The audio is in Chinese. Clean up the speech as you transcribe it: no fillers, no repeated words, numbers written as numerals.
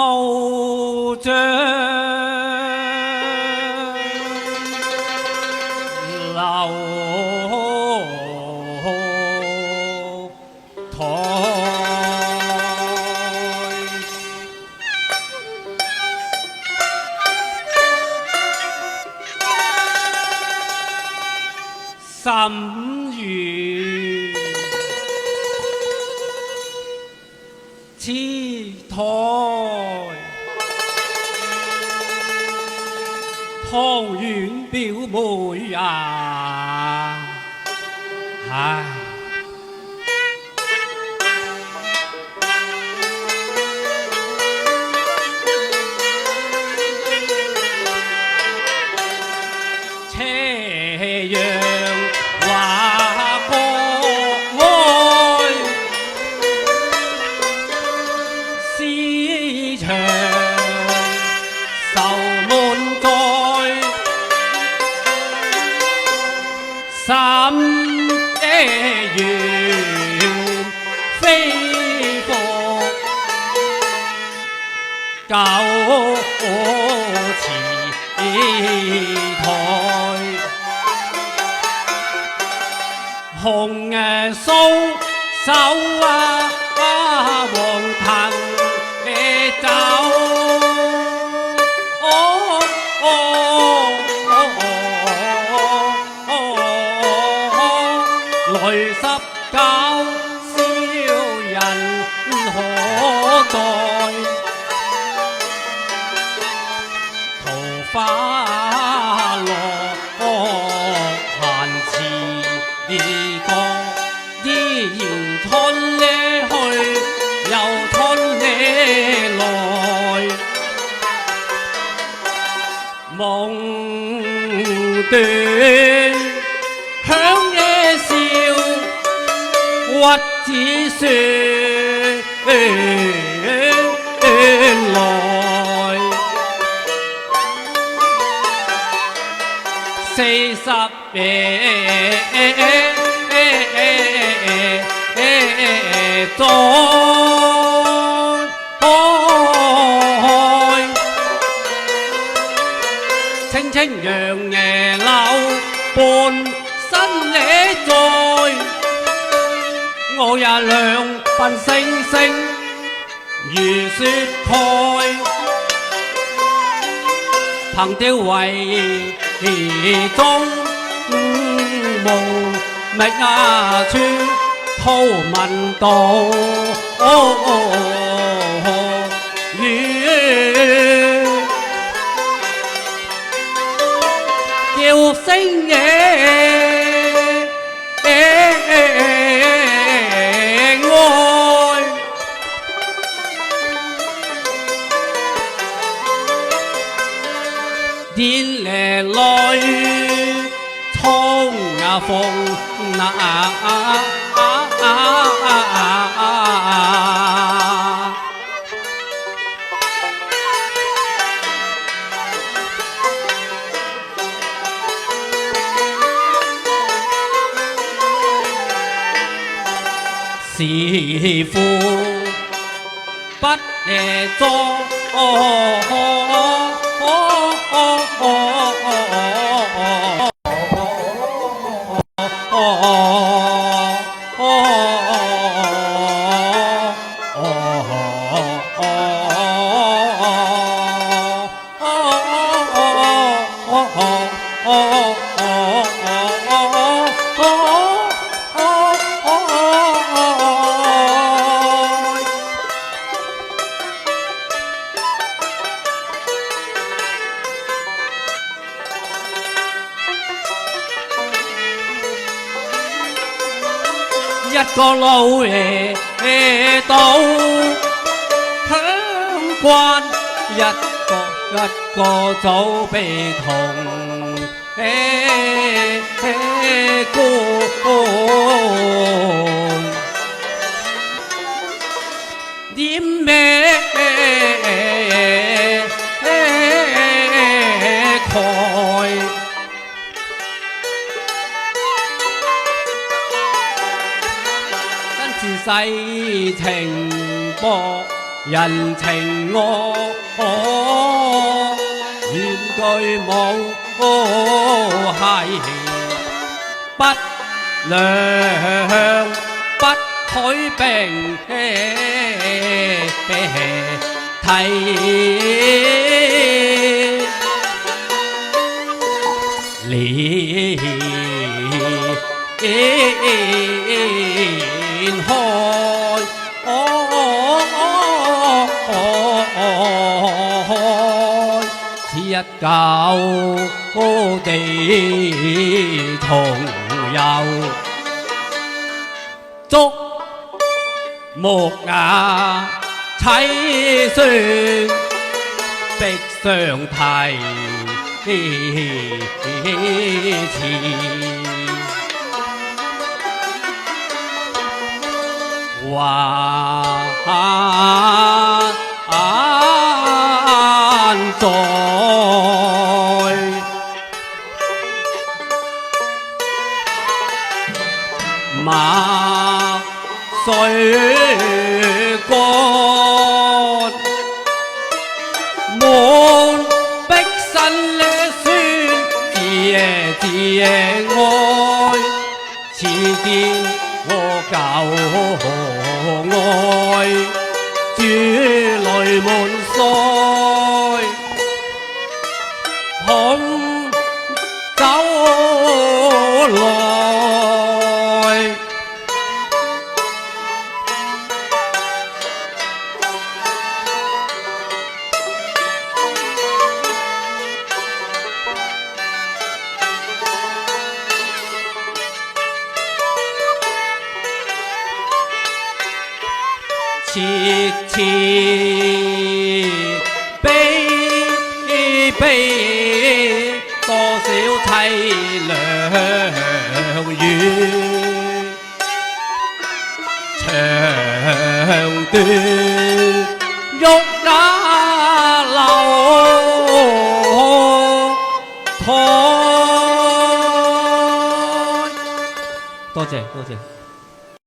無障樓台，心如此台，湯圓表妹啊，唉。斜陽華國愛，市場愁滿載，心願飛復舊詞台。紅酥手啊，黃藤酒，雷濕搞笑人可待，桃花落閒詞歌，依然春呢去，又春呢來，夢斷響野笑，屈指說來。40載，青青楊椰柳伴新野在，我也兩鬢星星如雪蓋，憑吊為中無覓處圖聞道，叫聲野愛，電嚟來衝啊風啊！是父不作。一個老爺到香關，一個早被同官點咩蓋。世情薄人情我願句無係不良不許並提連開此一舊地重遊竹木瓦砌船壁上題詞還在墨水乾滿壁身呢酸自愛似見我舊愛珠淚滿腮恐走來切切悲悲，多少凄涼雨，長斷玉瓦樓台。多謝多謝。